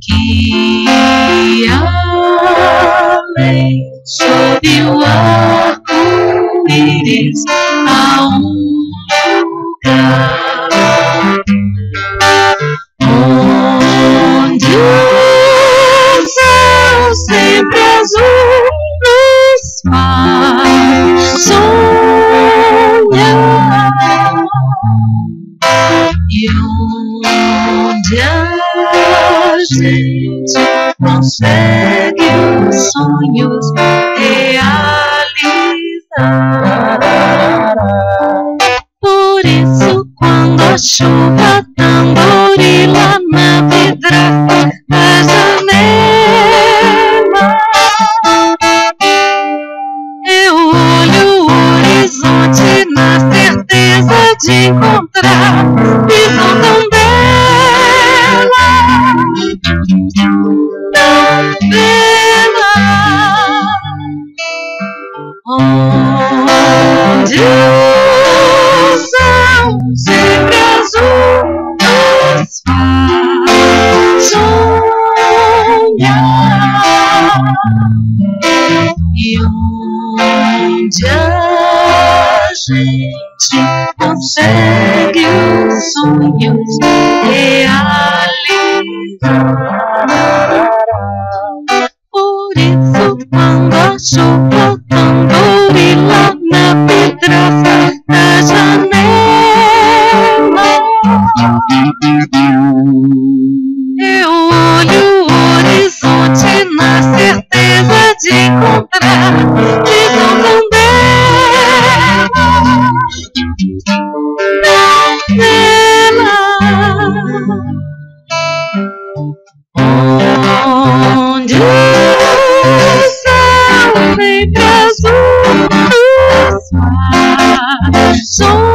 que além sob o arco-íris há um lugar onde o céu sempre azul nos faz sonhar, e onde a gente consegue os sonhos realizar. Por isso, quando a chuva tamborila na vidraça da janela, eu olho o horizonte na certeza de encontrar visão tão bela, tão bela, onde o céu sempre azul nos faz sonhar, e onde a gente consegue os sonhos realizar. Por isso, quando a chuva tamborila na vidraça da janela, eu olho o horizonte na certeza de encontrar visão tão bela, tão bela, onde o céu sempre azul nos faz sonhar,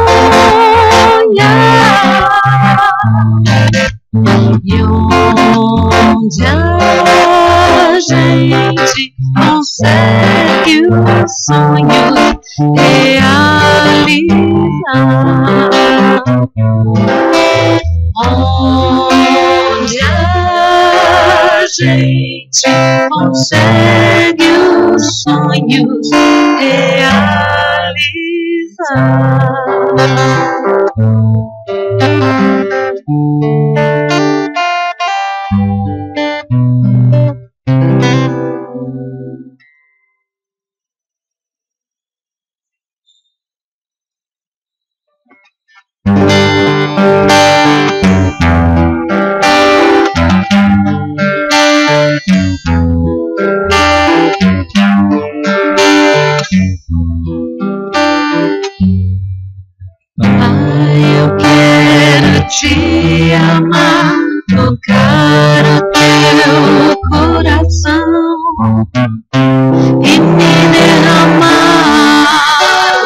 e onde a gente consegue os sonhos realizar, onde a gente consegue os sonhos realizar. Eu quero te amar, tocar o teu coração e me derramar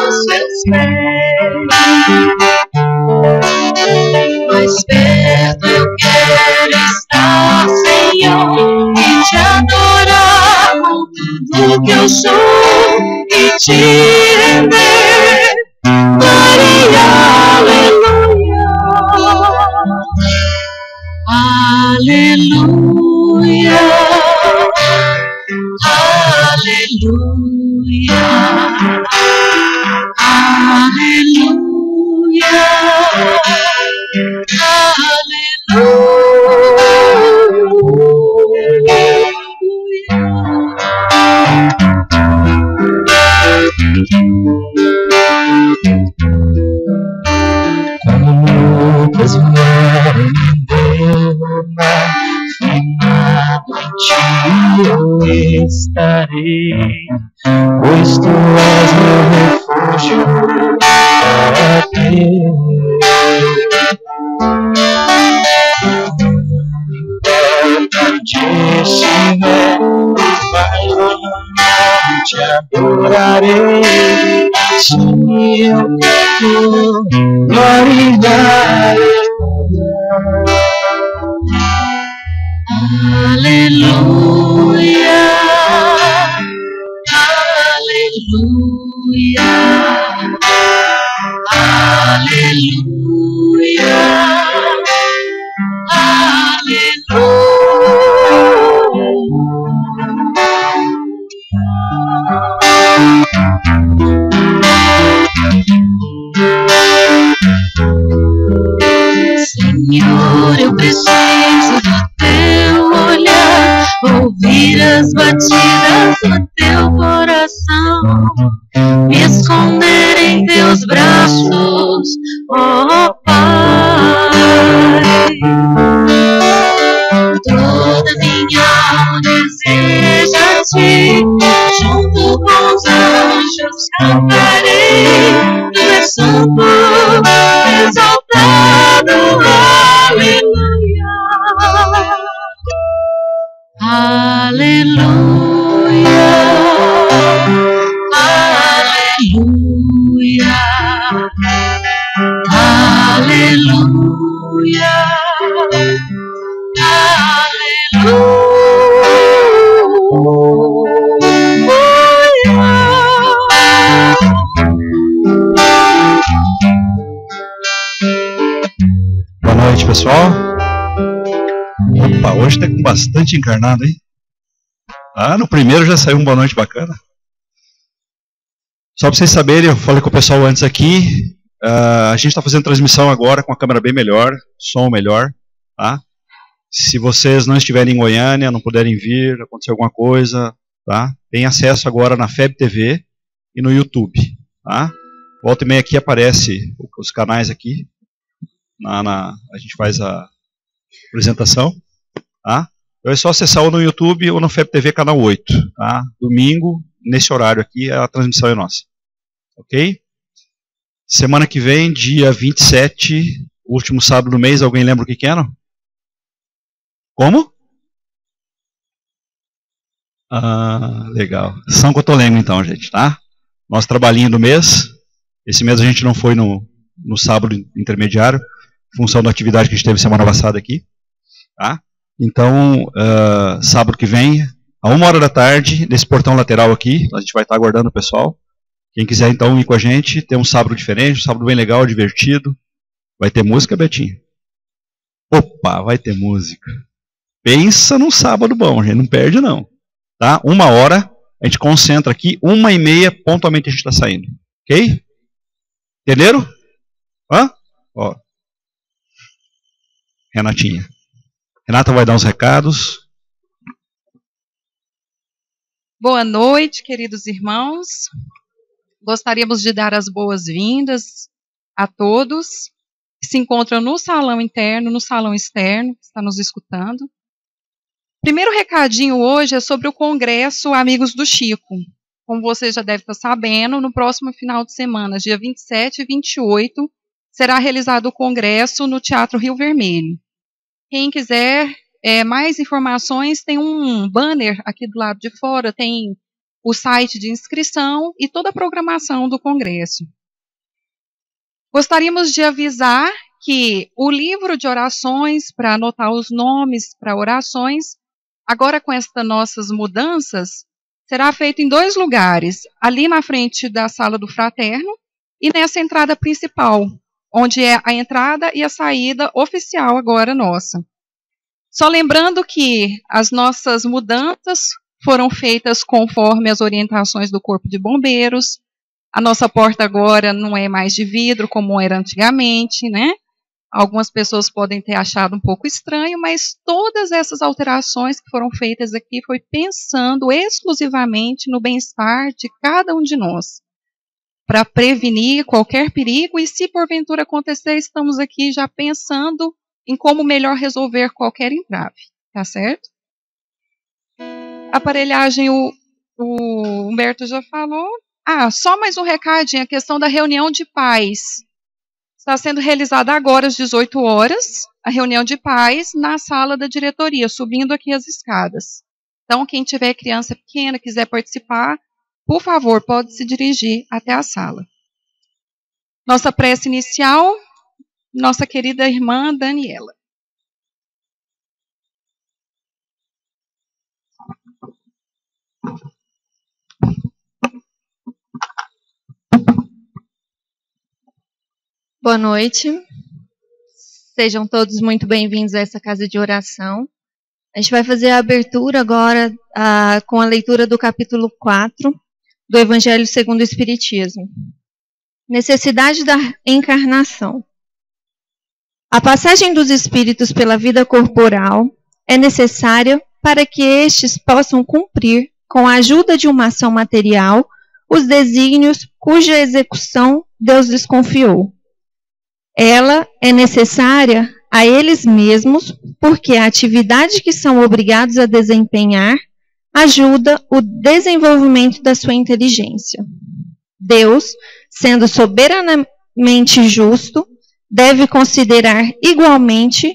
os seus pés. Mais perto eu quero estar, Senhor, e te adorar com tudo que eu sou e te render. Maria, aleluia, aleluia, aleluia, aleluia, Como muitas mulheres derramar, firmado em ti eu estarei, pois tu és meu refúgio para ter. Onde estiver, vai honrar, te adorarei, assim eu quero glorificar. aleluia, aleluia, aleluia, aleluia. Senhor, eu preciso do teu olhar, ouvir as batidas do teu coração, me esconder em teus braços, ó Pai. Toda minha alma deseja-te, junto com os anjos cantarei, tu és santo, exaltado, aleluia, aleluia, aleluia, Boa noite, pessoal. Opa, hoje tá com bastante encarnado, hein? Ah, no primeiro já saiu um boa noite bacana. Só para vocês saberem, eu falei com o pessoal antes aqui, a gente está fazendo transmissão agora com a câmera bem melhor, som melhor, tá? Se vocês não estiverem em Goiânia, não puderem vir, acontecer alguma coisa, tá? Tem acesso agora na FEB TV e no YouTube, tá? Volta e meia aqui aparece os canais aqui, a gente faz a apresentação, tá? Então é só acessar ou no YouTube ou no FEB TV canal 8, tá? Domingo, nesse horário aqui, a transmissão é nossa, ok? Semana que vem, dia 27, último sábado do mês, alguém lembra o que é, não? Como? Ah, legal. São Cotolengo então, gente, tá? Nosso trabalhinho do mês. Esse mês a gente não foi no sábado intermediário, em função da atividade que a gente teve semana passada aqui, tá? Então, sábado que vem, a 1h da tarde, nesse portão lateral aqui, a gente vai estar aguardando o pessoal. Quem quiser então ir com a gente, tem um sábado diferente, um sábado bem legal, divertido. Vai ter música, Betinho? Opa, vai ter música. Pensa num sábado bom, a gente não perde não. Tá? 1h, a gente concentra aqui, 1h30, pontualmente a gente está saindo. Ok? Entenderam? Hã? Ó. Renatinha. Renata vai dar uns recados. Boa noite, queridos irmãos. Gostaríamos de dar as boas-vindas a todos que se encontram no salão interno, no salão externo, que está nos escutando. Primeiro recadinho hoje é sobre o Congresso Amigos do Chico. Como vocês já devem estar sabendo, no próximo final de semana, dia 27 e 28, será realizado o Congresso no Teatro Rio Vermelho. Quem quiser mais informações, tem um banner aqui do lado de fora, tem o site de inscrição e toda a programação do Congresso. Gostaríamos de avisar que o livro de orações, para anotar os nomes para orações, agora com estas nossas mudanças, será feito em 2 lugares, ali na frente da sala do fraterno e nessa entrada principal, onde é a entrada e a saída oficial agora nossa. Só lembrando que as nossas mudanças foram feitas conforme as orientações do Corpo de Bombeiros. A nossa porta agora não é mais de vidro, como era antigamente, né? Algumas pessoas podem ter achado um pouco estranho, mas todas essas alterações que foram feitas aqui foi pensando exclusivamente no bem-estar de cada um de nós, para prevenir qualquer perigo, e se porventura acontecer, estamos aqui já pensando em como melhor resolver qualquer entrave, tá certo? Aparelhagem, o Humberto já falou. Só mais um recadinho, a questão da reunião de pais. Está sendo realizada agora às 18 horas, a reunião de pais na sala da diretoria, subindo aqui as escadas. Então, quem tiver criança pequena, quiser participar, por favor, pode se dirigir até a sala. Nossa prece inicial, nossa querida irmã Daniela. Boa noite. Sejam todos muito bem-vindos a essa casa de oração. A gente vai fazer a abertura agora com a leitura do capítulo 4 do Evangelho segundo o Espiritismo. Necessidade da encarnação. A passagem dos espíritos pela vida corporal é necessária para que estes possam cumprir, com a ajuda de uma ação material, os desígnios cuja execução Deus lhes confiou. Ela é necessária a eles mesmos, porque a atividade que são obrigados a desempenhar ajuda o desenvolvimento da sua inteligência. Deus, sendo soberanamente justo, deve considerar igualmente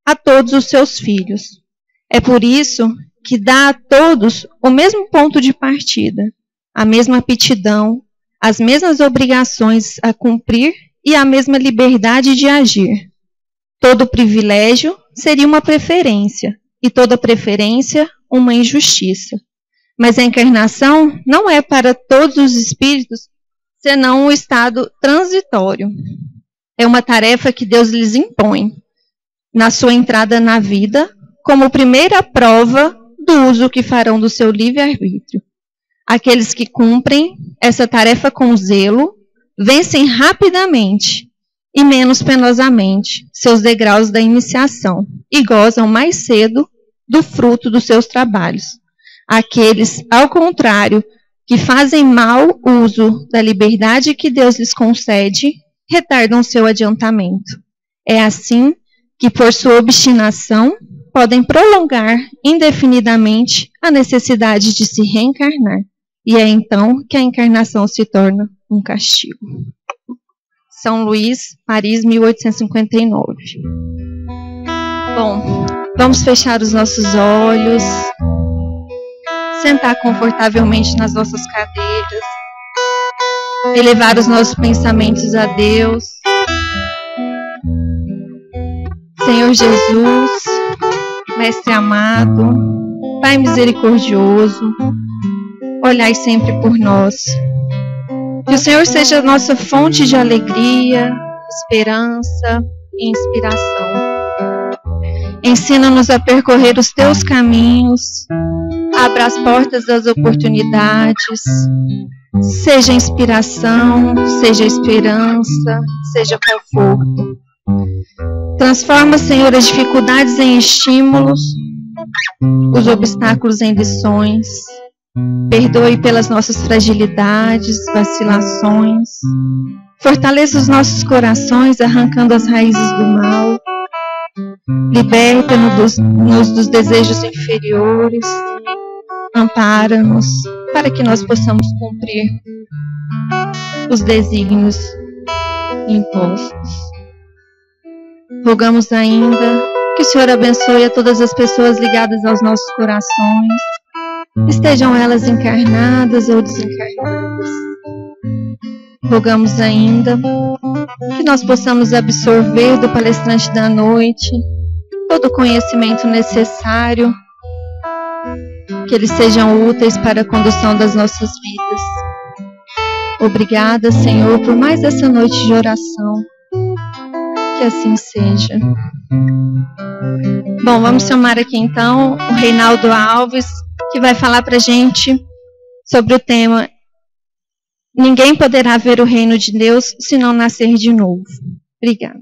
a todos os seus filhos. É por isso que dá a todos o mesmo ponto de partida, a mesma aptidão, as mesmas obrigações a cumprir e a mesma liberdade de agir. Todo privilégio seria uma preferência, e toda preferência uma injustiça. Mas a encarnação não é para todos os espíritos senão um estado transitório. É uma tarefa que Deus lhes impõe na sua entrada na vida, como primeira prova do uso que farão do seu livre-arbítrio. Aqueles que cumprem essa tarefa com zelo vencem rapidamente e menos penosamente seus degraus da iniciação e gozam mais cedo do fruto dos seus trabalhos. Aqueles, ao contrário, que fazem mau uso da liberdade que Deus lhes concede, retardam seu adiantamento. É assim que, por sua obstinação, podem prolongar indefinidamente a necessidade de se reencarnar. E é então que a encarnação se torna um castigo. São Luís, Paris, 1859. Bom, vamos fechar os nossos olhos, sentar confortavelmente nas nossas cadeiras, elevar os nossos pensamentos a Deus. Senhor Jesus, Mestre amado, Pai misericordioso, olhai sempre por nós. Que o Senhor seja a nossa fonte de alegria, esperança e inspiração. Ensina-nos a percorrer os teus caminhos, abra as portas das oportunidades, seja inspiração, seja esperança, seja conforto. Transforma, Senhor, as dificuldades em estímulos, os obstáculos em lições. Perdoe pelas nossas fragilidades, vacilações. Fortaleça os nossos corações, arrancando as raízes do mal. Liberta-nos dos desejos inferiores. Ampara-nos para que nós possamos cumprir os desígnios impostos. Rogamos ainda que o Senhor abençoe a todas as pessoas ligadas aos nossos corações, estejam elas encarnadas ou desencarnadas. Rogamos ainda que nós possamos absorver do palestrante da noite todo o conhecimento necessário, que eles sejam úteis para a condução das nossas vidas. Obrigada, Senhor, por mais essa noite de oração. Que assim seja. Bom, vamos chamar aqui então o Reinaldo Alves, que vai falar para a gente sobre o tema Ninguém poderá ver o reino de Deus se não nascer de novo. Obrigada.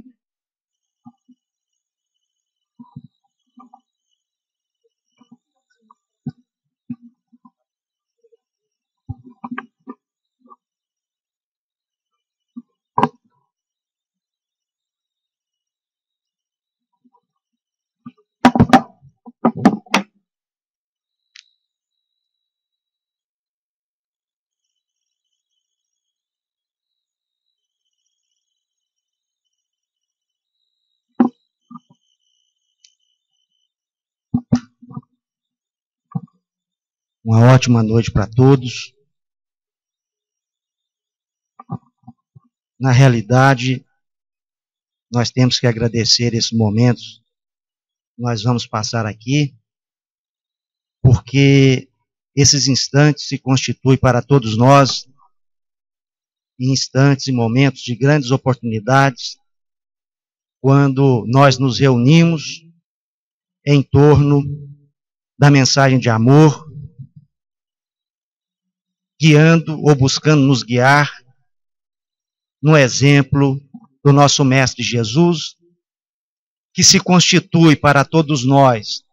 Uma ótima noite para todos. Na realidade, nós temos que agradecer esses momentos que nós vamos passar aqui, porque esses instantes se constituem para todos nós em instantes e momentos de grandes oportunidades, quando nós nos reunimos em torno da mensagem de amor, guiando ou buscando nos guiar no exemplo do nosso Mestre Jesus, que se constitui para todos nós,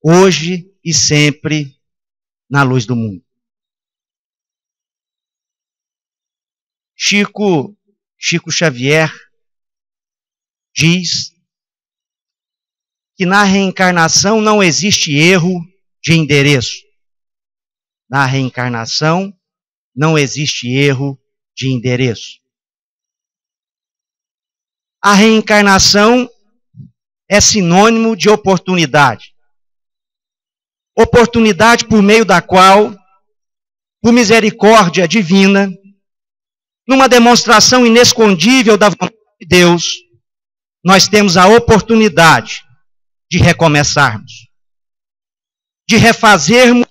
hoje e sempre, na luz do mundo. Chico Xavier diz que na reencarnação não existe erro de endereço. Na reencarnação não existe erro de endereço. A reencarnação é sinônimo de oportunidade. Oportunidade por meio da qual, por misericórdia divina, numa demonstração inescondível da vontade de Deus, nós temos a oportunidade de recomeçarmos, de refazermos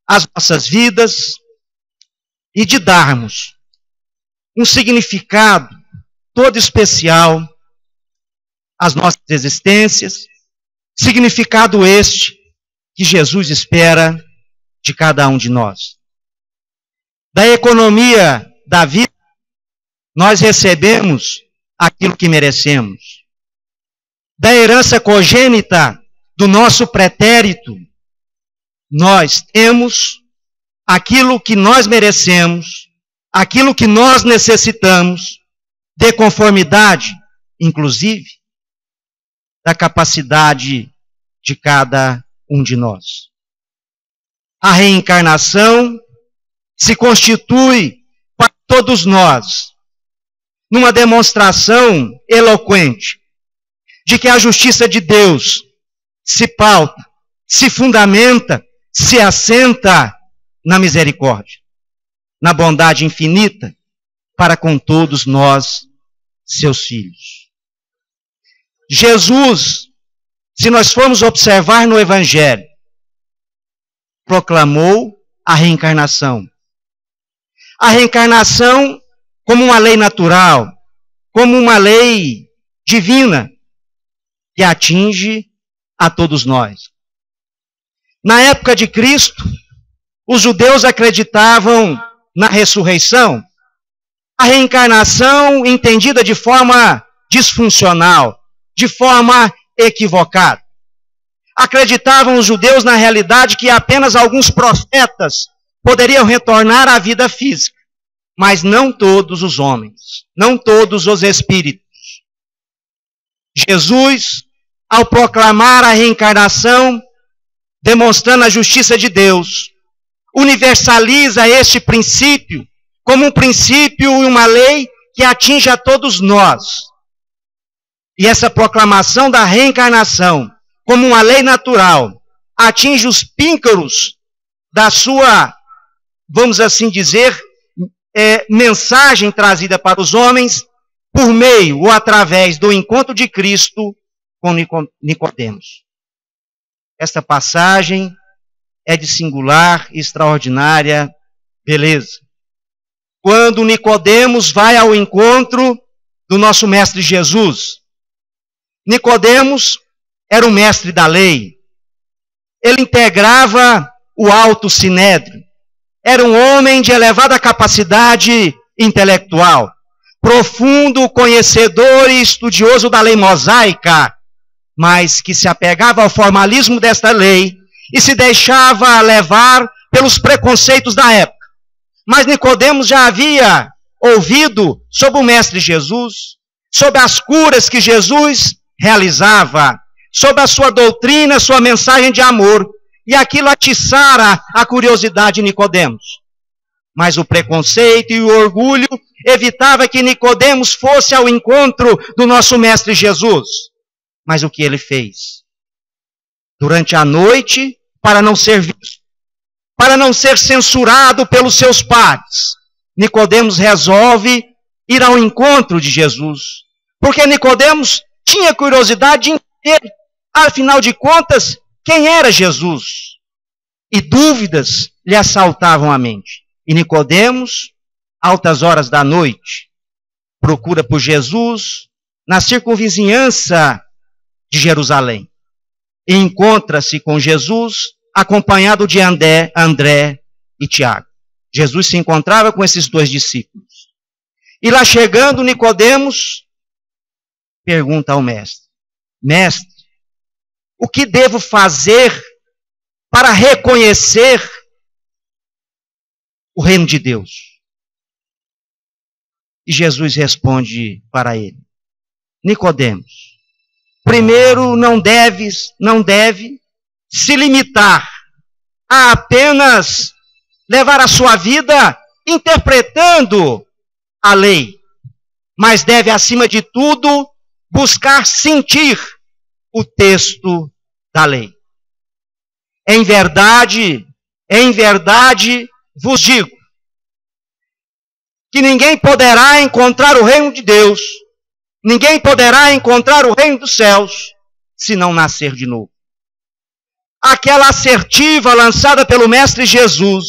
as nossas vidas e de darmos um significado todo especial às nossas existências, significado este que Jesus espera de cada um de nós. Da economia da vida, nós recebemos aquilo que merecemos. Da herança congênita do nosso pretérito, nós temos aquilo que nós merecemos, aquilo que nós necessitamos, de conformidade, inclusive, da capacidade de cada um de nós. A reencarnação se constitui para todos nós numa demonstração eloquente de que a justiça de Deus se pauta, se fundamenta, se assenta na misericórdia, na bondade infinita para com todos nós, seus filhos. Jesus, se nós formos observar no Evangelho, proclamou a reencarnação. A reencarnação como uma lei natural, como uma lei divina, que atinge a todos nós. Na época de Cristo, os judeus acreditavam na ressurreição, a reencarnação entendida de forma disfuncional, de forma equivocada. Acreditavam os judeus na realidade que apenas alguns profetas poderiam retornar à vida física, mas não todos os homens, não todos os espíritos. Jesus, ao proclamar a reencarnação, demonstrando a justiça de Deus, universaliza este princípio como um princípio e uma lei que atinge a todos nós. E essa proclamação da reencarnação como uma lei natural atinge os píncaros da sua, vamos assim dizer, mensagem trazida para os homens por meio ou através do encontro de Cristo com Nicodemos. Esta passagem é de singular e extraordinária beleza. Quando Nicodemos vai ao encontro do nosso Mestre Jesus, Nicodemos era um mestre da lei. Ele integrava o Alto Sinédrio. Era um homem de elevada capacidade intelectual, profundo conhecedor e estudioso da lei mosaica, mas que se apegava ao formalismo desta lei e se deixava levar pelos preconceitos da época. Mas Nicodemos já havia ouvido sobre o Mestre Jesus, sobre as curas que Jesus realizava, sobre a sua doutrina, sua mensagem de amor, e aquilo atiçara a curiosidade de Nicodemos. Mas o preconceito e o orgulho evitava que Nicodemos fosse ao encontro do nosso Mestre Jesus. Mas o que ele fez? Durante a noite, para não ser visto, para não ser censurado pelos seus pares, Nicodemos resolve ir ao encontro de Jesus. Porque Nicodemos tinha curiosidade de entender, afinal de contas, quem era Jesus. E dúvidas lhe assaltavam a mente. E Nicodemos, altas horas da noite, procura por Jesus na circunvizinhança de Jerusalém. E encontra-se com Jesus, acompanhado de André e Tiago. Jesus se encontrava com esses dois discípulos. E lá chegando, Nicodemos pergunta ao mestre: Mestre, o que devo fazer para reconhecer o reino de Deus? E Jesus responde para ele: Nicodemos, primeiro não deve se limitar a apenas levar a sua vida interpretando a lei, mas deve, acima de tudo, buscar sentir o texto da lei. Em verdade vos digo que ninguém poderá encontrar o reino de Deus, ninguém poderá encontrar o reino dos céus, se não nascer de novo. Aquela assertiva lançada pelo Mestre Jesus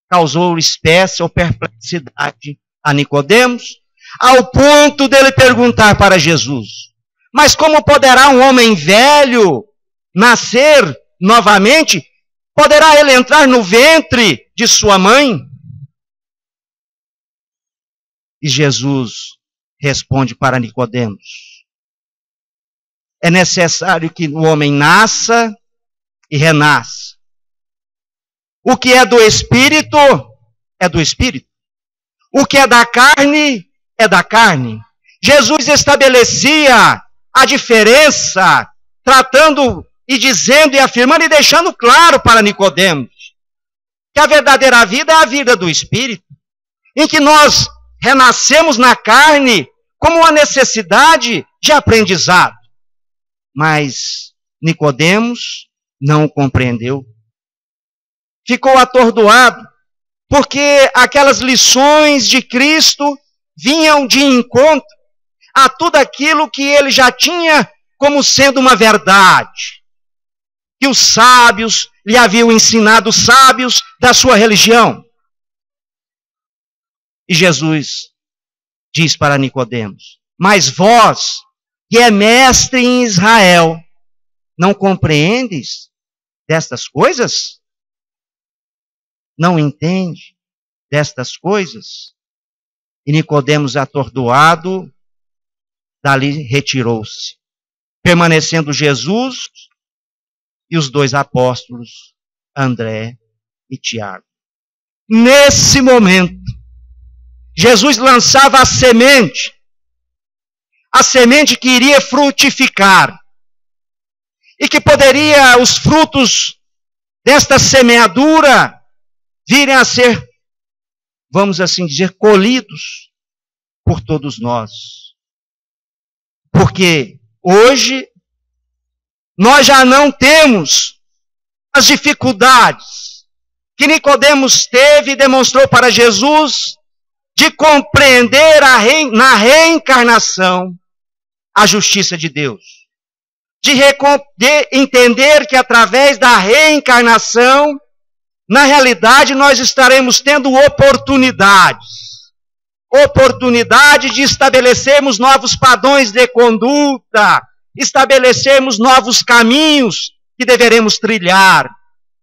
causou espécie ou perplexidade a Nicodemos, ao ponto dele perguntar para Jesus: mas como poderá um homem velho nascer novamente? Poderá ele entrar no ventre de sua mãe? E Jesus responde para Nicodemos: é necessário que o homem nasça e renasça. O que é do Espírito, é do Espírito. O que é da carne, é da carne. Jesus estabelecia a diferença, tratando e dizendo e afirmando e deixando claro para Nicodemos que a verdadeira vida é a vida do Espírito, em que nós renascemos na carne como uma necessidade de aprendizado. Mas Nicodemos não o compreendeu. Ficou atordoado, porque aquelas lições de Cristo vinham de encontro a tudo aquilo que ele já tinha como sendo uma verdade, que os sábios lhe haviam ensinado, os sábios da sua religião. E Jesus diz para Nicodemos: mas vós, que é mestre em Israel, não compreendes destas coisas? Não entende destas coisas? E Nicodemos, atordoado, dali retirou-se, permanecendo Jesus e os dois apóstolos, André e Tiago. Nesse momento, Jesus lançava a semente que iria frutificar, e que poderia os frutos desta semeadura virem a ser, vamos assim dizer, colhidos por todos nós. Porque hoje nós já não temos as dificuldades que Nicodemos teve e demonstrou para Jesus de compreender na reencarnação a justiça de Deus. De entender que através da reencarnação, na realidade, nós estaremos tendo oportunidade de estabelecermos novos padrões de conduta, estabelecermos novos caminhos que deveremos trilhar,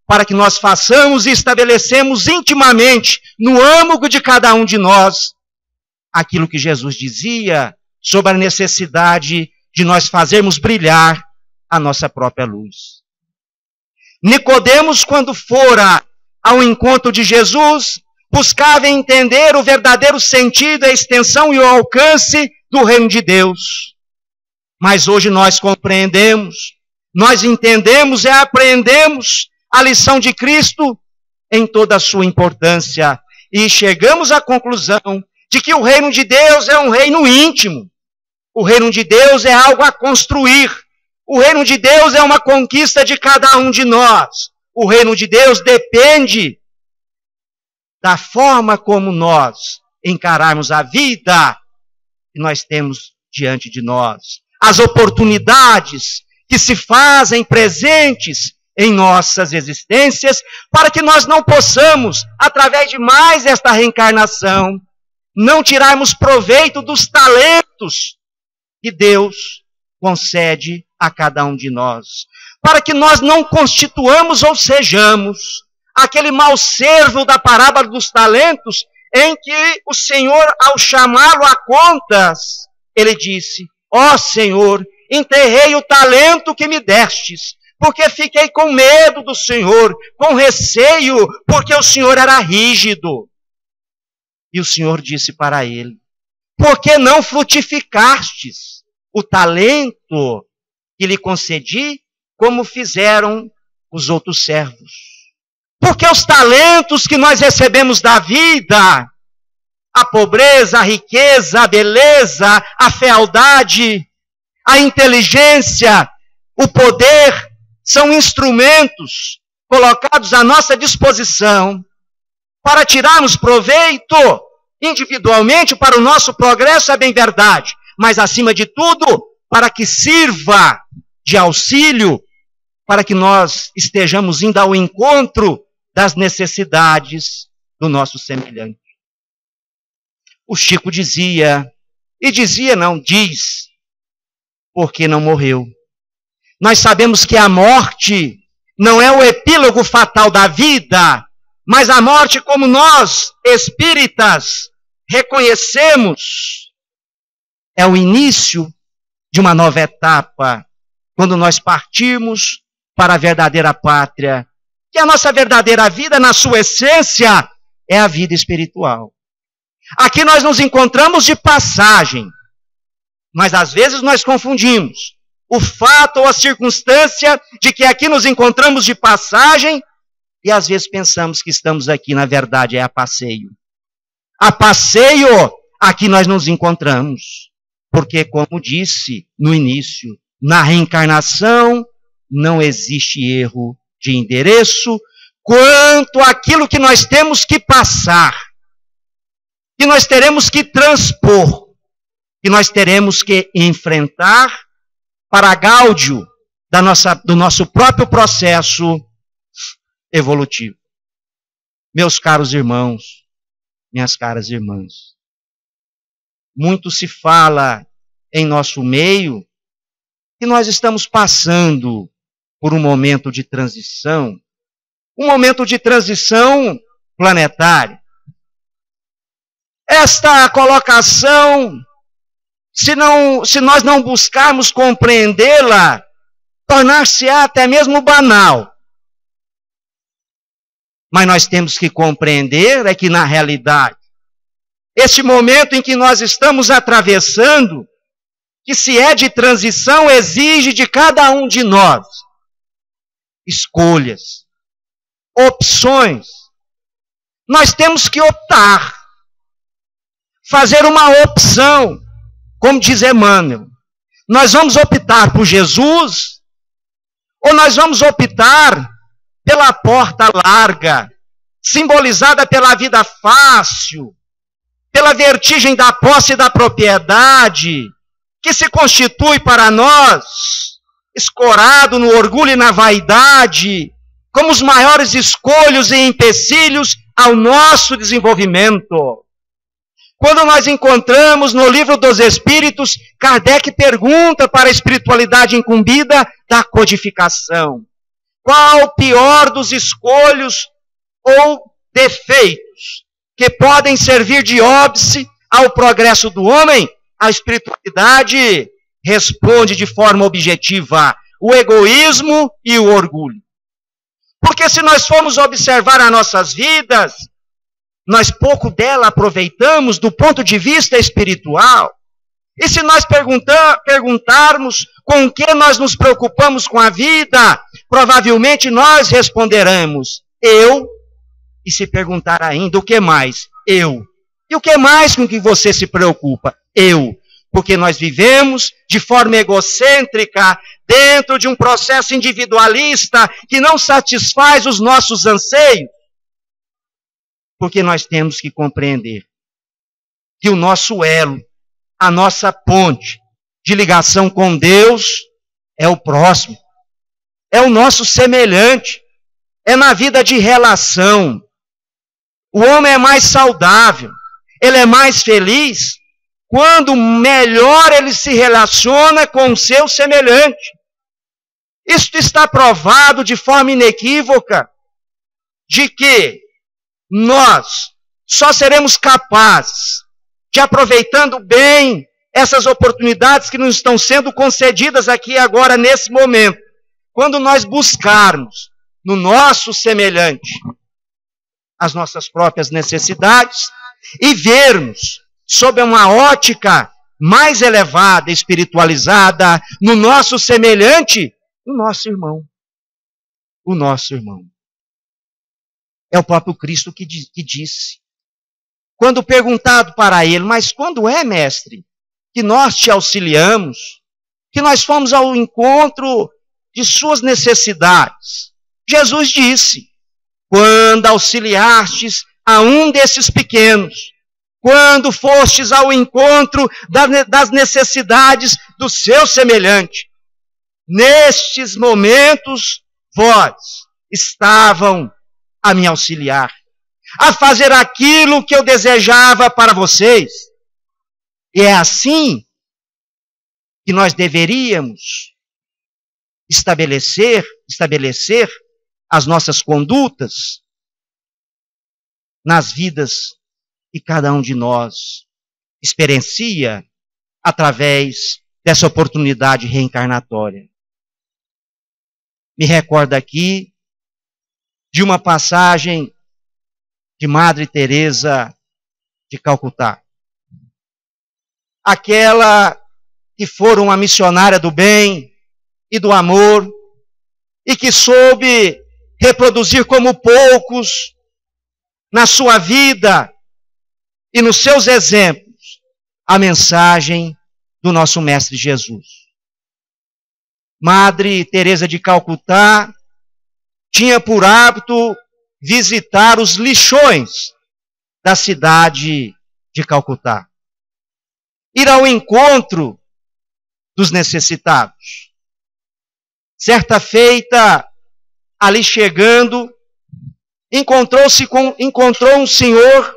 para que nós façamos e estabelecemos intimamente, no âmago de cada um de nós, aquilo que Jesus dizia sobre a necessidade de nós fazermos brilhar a nossa própria luz. Nicodemos, quando fora ao encontro de Jesus, buscava entender o verdadeiro sentido, a extensão e o alcance do reino de Deus. Mas hoje nós compreendemos, nós entendemos e aprendemos a lição de Cristo em toda a sua importância. E chegamos à conclusão de que o reino de Deus é um reino íntimo. O reino de Deus é algo a construir. O reino de Deus é uma conquista de cada um de nós. O reino de Deus depende da forma como nós encararmos a vida que nós temos diante de nós. As oportunidades que se fazem presentes em nossas existências, para que nós não possamos, através de mais esta reencarnação, não tirarmos proveito dos talentos que Deus concede a cada um de nós. Para que nós não constituamos ou sejamos aquele mau servo da parábola dos talentos, em que o Senhor, ao chamá-lo a contas, ele disse: ó Senhor, enterrei o talento que me destes, porque fiquei com medo do Senhor, com receio, porque o Senhor era rígido. E o Senhor disse para ele: por que não frutificastes o talento que lhe concedi, como fizeram os outros servos? Porque os talentos que nós recebemos da vida, a pobreza, a riqueza, a beleza, a fealdade, a inteligência, o poder, são instrumentos colocados à nossa disposição para tirarmos proveito individualmente para o nosso progresso, é bem verdade, mas acima de tudo, para que sirva de auxílio, para que nós estejamos indo ao encontro das necessidades do nosso semelhante. O Chico dizia, diz, porque não morreu. Nós sabemos que a morte não é o epílogo fatal da vida, mas a morte, como nós, espíritas, reconhecemos, é o início de uma nova etapa, quando nós partimos para a verdadeira pátria, que a nossa verdadeira vida, na sua essência, é a vida espiritual. Aqui nós nos encontramos de passagem, mas às vezes nós confundimos o fato ou a circunstância de que aqui nos encontramos de passagem e às vezes pensamos que estamos aqui, na verdade, é a passeio. A passeio, aqui nós nos encontramos, porque, como disse no início, na reencarnação não existe erro de endereço quanto àquilo que nós temos que passar, que nós teremos que transpor, que nós teremos que enfrentar para a gáudio do nosso próprio processo evolutivo. Meus caros irmãos, minhas caras irmãs, muito se fala em nosso meio que nós estamos passando por um momento de transição planetária. Esta colocação, se nós não buscarmos compreendê-la, tornar-se-á até mesmo banal. Mas nós temos que compreender é que, na realidade, este momento em que nós estamos atravessando, que se é de transição, exige de cada um de nós escolhas, opções. Nós temos que optar, fazer uma opção, como diz Emmanuel. Nós vamos optar por Jesus ou nós vamos optar pela porta larga, simbolizada pela vida fácil, pela vertigem da posse e da propriedade, que se constitui para nós, escorado no orgulho e na vaidade, como os maiores escolhos e empecilhos ao nosso desenvolvimento. Quando nós encontramos no Livro dos Espíritos, Kardec pergunta para a espiritualidade incumbida da codificação: qual o pior dos escolhos ou defeitos que podem servir de óbice ao progresso do homem? A espiritualidade responde de forma objetiva: o egoísmo e o orgulho. Porque se nós formos observar as nossas vidas, nós pouco dela aproveitamos do ponto de vista espiritual. E se nós perguntarmos com o que nós nos preocupamos com a vida, provavelmente nós responderemos: eu. E se perguntar ainda o que mais? Eu. E o que mais com que você se preocupa? Eu. Porque nós vivemos de forma egocêntrica, dentro de um processo individualista que não satisfaz os nossos anseios. Porque nós temos que compreender que o nosso elo, a nossa ponte de ligação com Deus é o próximo, é o nosso semelhante, é na vida de relação. O homem é mais saudável, ele é mais feliz quando melhor ele se relaciona com o seu semelhante. Isto está provado de forma inequívoca de que nós só seremos capazes de, aproveitando bem essas oportunidades que nos estão sendo concedidas aqui agora, nesse momento, quando nós buscarmos no nosso semelhante as nossas próprias necessidades e vermos sob uma ótica mais elevada, espiritualizada, no nosso semelhante, o nosso irmão. O nosso irmão. É o próprio Cristo que disse. Quando perguntado para ele, mas quando é, mestre, que nós te auxiliamos, que nós fomos ao encontro de suas necessidades? Jesus disse, quando auxiliastes a um desses pequenos, quando fostes ao encontro das necessidades do seu semelhante, nestes momentos, vós estavam a me auxiliar, a fazer aquilo que eu desejava para vocês. E é assim que nós deveríamos estabelecer as nossas condutas nas vidas que cada um de nós experiencia através dessa oportunidade reencarnatória. Me recordo aqui de uma passagem de Madre Teresa de Calcutá. Aquela que fora uma missionária do bem e do amor e que soube reproduzir como poucos na sua vida e nos seus exemplos a mensagem do nosso Mestre Jesus. Madre Teresa de Calcutá tinha por hábito visitar os lixões da cidade de Calcutá. Ir ao encontro dos necessitados. Certa feita, ali chegando, encontrou um senhor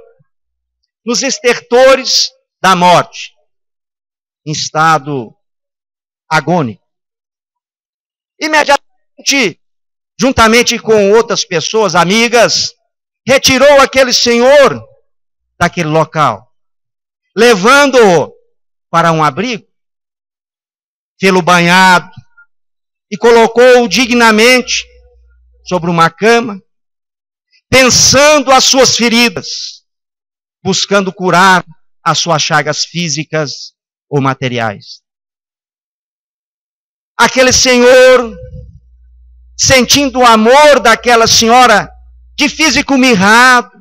nos estertores da morte, em estado agônico. Imediatamente, juntamente com outras pessoas, amigas, retirou aquele senhor daquele local, levando-o para um abrigo, fê-lo banhado e colocou-o dignamente sobre uma cama, pensando as suas feridas, buscando curar as suas chagas físicas ou materiais. Aquele senhor, sentindo o amor daquela senhora de físico mirrado,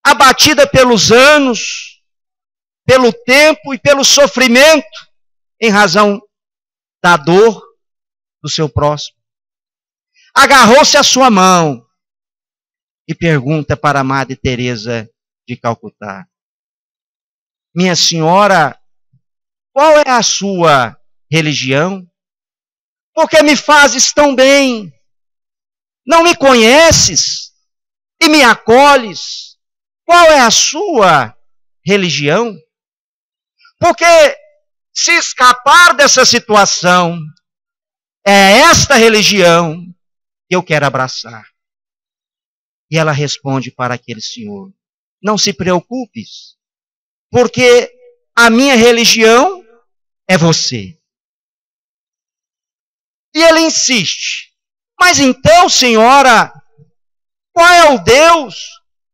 abatida pelos anos, pelo tempo e pelo sofrimento, em razão da dor do seu próximo, agarrou-se à sua mão e pergunta para a Madre Teresa de Calcutá: minha senhora, qual é a sua religião? Por que me fazes tão bem? Não me conheces e me acolhes? Qual é a sua religião? Porque se escapar dessa situação, é esta religião que eu quero abraçar. E ela responde para aquele senhor: não se preocupes, porque a minha religião é você. E ele insiste: mas então, senhora, qual é o Deus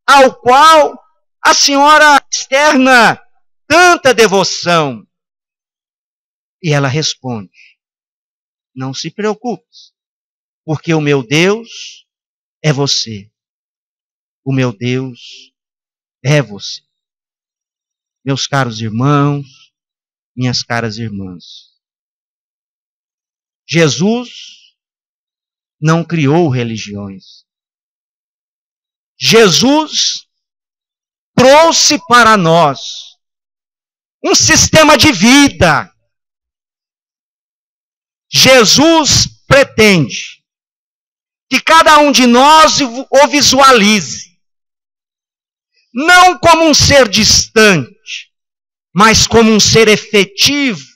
ao qual a senhora externa tanta devoção? E ela responde: não se preocupe, porque o meu Deus é você. O meu Deus é você. Meus caros irmãos, minhas caras irmãs, Jesus não criou religiões. Jesus trouxe para nós um sistema de vida. Jesus pretende que cada um de nós o visualize, não como um ser distante, mas como um ser efetivo,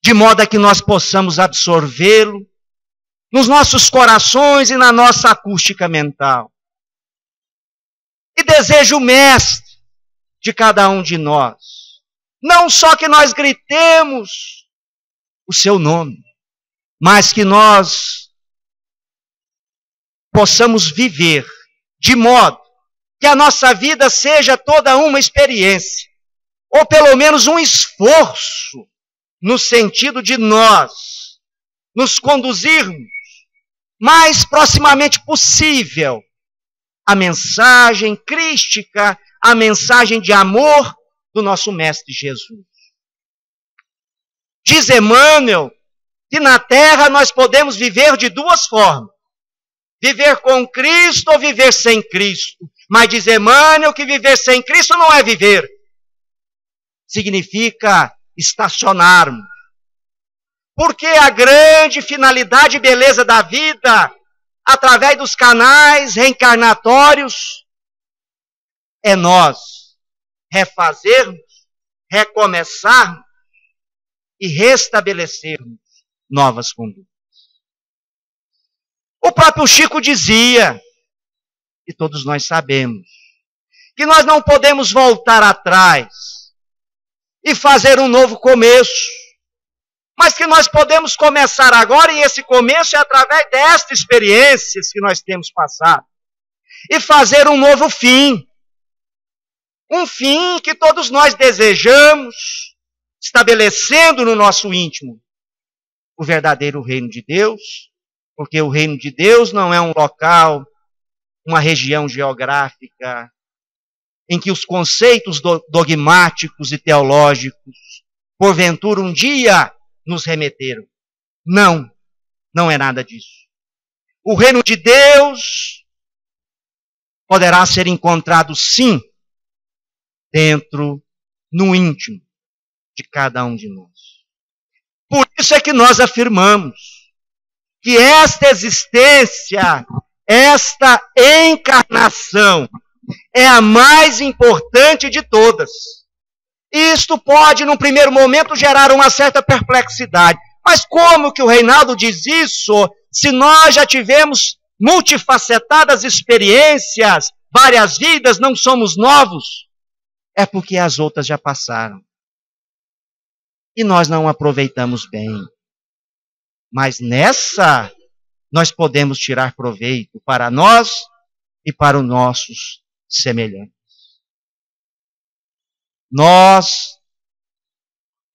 de modo a que nós possamos absorvê-lo nos nossos corações e na nossa acústica mental. e deseja o Mestre de cada um de nós. Não só que nós gritemos o seu nome, mas que nós possamos viver de modo que a nossa vida seja toda uma experiência, ou pelo menos um esforço, no sentido de nós nos conduzirmos mais proximamente possível à mensagem crística, à mensagem de amor do nosso Mestre Jesus. Diz Emmanuel que na Terra nós podemos viver de duas formas: viver com Cristo ou viver sem Cristo. Mas diz Emmanuel que viver sem Cristo não é viver. Significa estacionarmos. Porque a grande finalidade e beleza da vida, através dos canais reencarnatórios, é nós refazermos, recomeçarmos e restabelecermos novas condutas. O próprio Chico dizia, e todos nós sabemos, que nós não podemos voltar atrás e fazer um novo começo, mas que nós podemos começar agora, e esse começo é através destas experiências que nós temos passado, e fazer um novo fim. Um fim que todos nós desejamos, estabelecendo no nosso íntimo o verdadeiro reino de Deus, porque o reino de Deus não é um local, uma região geográfica, em que os conceitos dogmáticos e teológicos, porventura um dia, nos remeteram. Não, não é nada disso. O reino de Deus poderá ser encontrado, sim, dentro, no íntimo de cada um de nós. Por isso é que nós afirmamos que esta existência, esta encarnação, é a mais importante de todas. Isto pode, num primeiro momento, gerar uma certa perplexidade. Mas como que o Reinaldo diz isso, se nós já tivemos multifacetadas experiências, várias vidas, não somos novos? É porque as outras já passaram. E nós não aproveitamos bem. Mas nessa, nós podemos tirar proveito para nós e para os nossos semelhantes. Nós,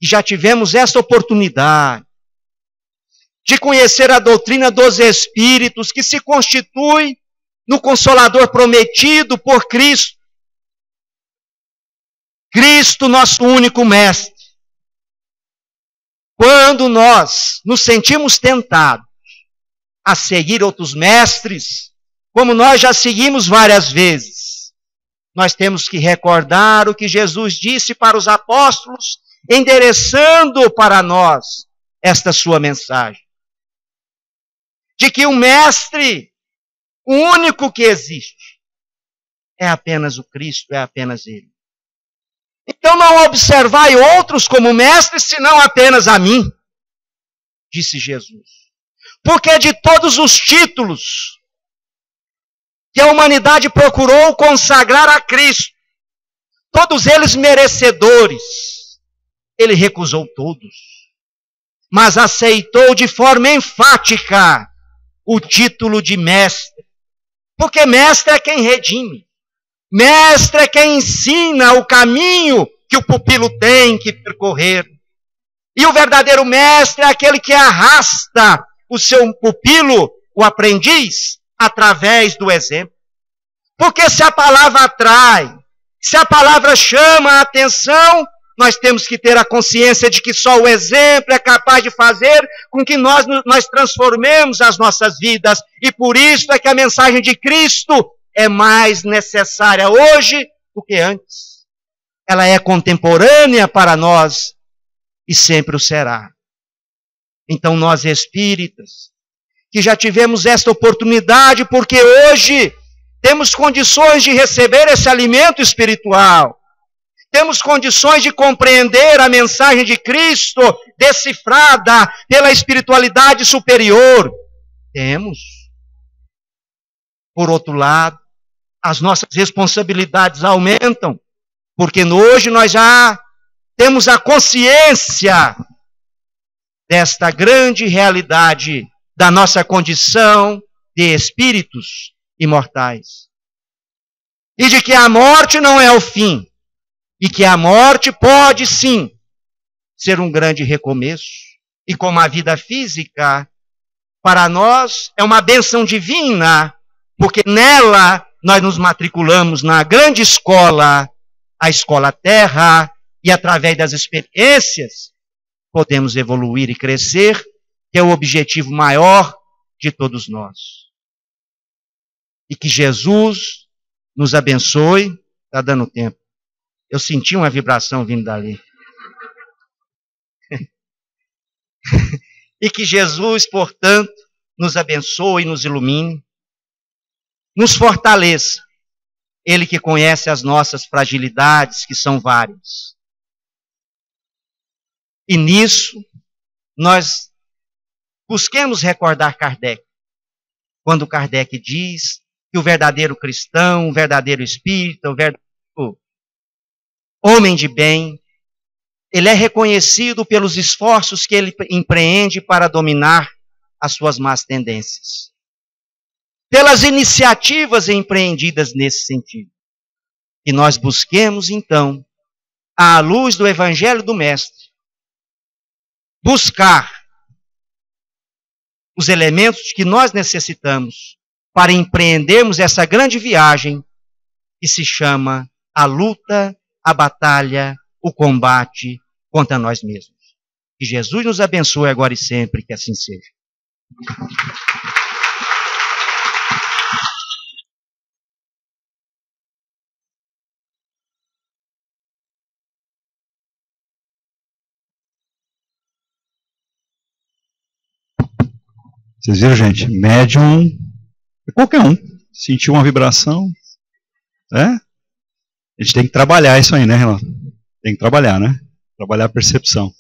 que já tivemos essa oportunidade de conhecer a doutrina dos Espíritos, que se constitui no Consolador prometido por Cristo. Cristo, nosso único Mestre. Quando nós nos sentimos tentados a seguir outros mestres, como nós já seguimos várias vezes, nós temos que recordar o que Jesus disse para os apóstolos, endereçando para nós esta sua mensagem. De que o mestre, o único que existe, é apenas o Cristo, é apenas Ele. Então não observai outros como mestres, senão apenas a mim, disse Jesus. Porque de todos os títulos que a humanidade procurou consagrar a Cristo, todos eles merecedores, Ele recusou todos, mas aceitou de forma enfática o título de mestre. Porque mestre é quem redime. Mestre é quem ensina o caminho que o pupilo tem que percorrer. E o verdadeiro mestre é aquele que arrasta o seu pupilo, o aprendiz, através do exemplo. Porque se a palavra atrai, se a palavra chama a atenção, nós temos que ter a consciência de que só o exemplo é capaz de fazer com que nós transformemos as nossas vidas. E por isso é que a mensagem de Cristo é mais necessária hoje do que antes. Ela é contemporânea para nós e sempre o será. Então nós espíritas, que já tivemos esta oportunidade, porque hoje temos condições de receber esse alimento espiritual, temos condições de compreender a mensagem de Cristo, decifrada pela espiritualidade superior. Temos. Por outro lado, as nossas responsabilidades aumentam, porque hoje nós já temos a consciência desta grande realidade da nossa condição de espíritos imortais. E de que a morte não é o fim, e que a morte pode sim ser um grande recomeço. E como a vida física, para nós, é uma bênção divina, porque nela nós nos matriculamos na grande escola, a escola Terra, e através das experiências podemos evoluir e crescer, que é o objetivo maior de todos nós. E que Jesus nos abençoe. Está dando tempo. Eu senti uma vibração vindo dali. E que Jesus, portanto, nos abençoe e nos ilumine, nos fortaleça. Ele que conhece as nossas fragilidades, que são várias. E nisso, nós busquemos recordar Kardec. Quando Kardec diz que o verdadeiro cristão, o verdadeiro espírita, o verdadeiro homem de bem, ele é reconhecido pelos esforços que ele empreende para dominar as suas más tendências. Pelas iniciativas empreendidas nesse sentido. E nós busquemos, então, à luz do Evangelho do Mestre, buscar os elementos que nós necessitamos para empreendermos essa grande viagem que se chama a luta, a batalha, o combate contra nós mesmos. Que Jesus nos abençoe agora e sempre, que assim seja. Vocês viram, gente? Médium é qualquer um. Sentiu uma vibração, A gente tem que trabalhar isso aí, né, Renato? Tem que trabalhar, né? Trabalhar a percepção.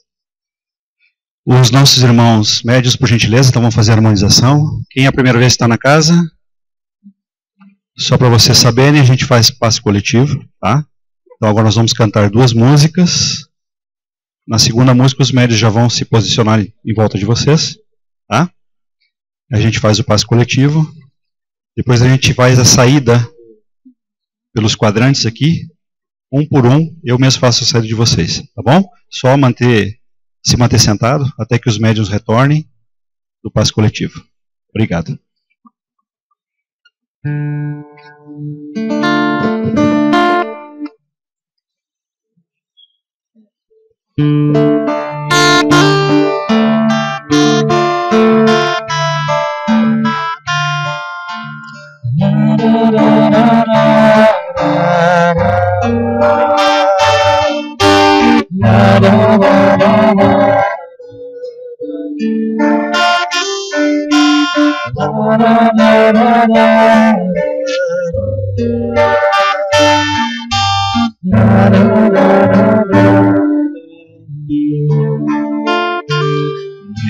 Os nossos irmãos médios, por gentileza, então vão fazer a harmonização. Quem é a primeira vez que está na casa? Só para vocês saberem, a gente faz passe coletivo, tá? Então agora nós vamos cantar 2 músicas. Na segunda música, os médios já vão se posicionar em volta de vocês, tá? A gente faz o passe coletivo. Depois a gente faz a saída pelos quadrantes aqui, um por um. Eu mesmo faço a saída de vocês, tá bom? Só se manter sentado até que os médiuns retornem do passe coletivo. Obrigado.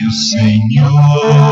Meu Senhor,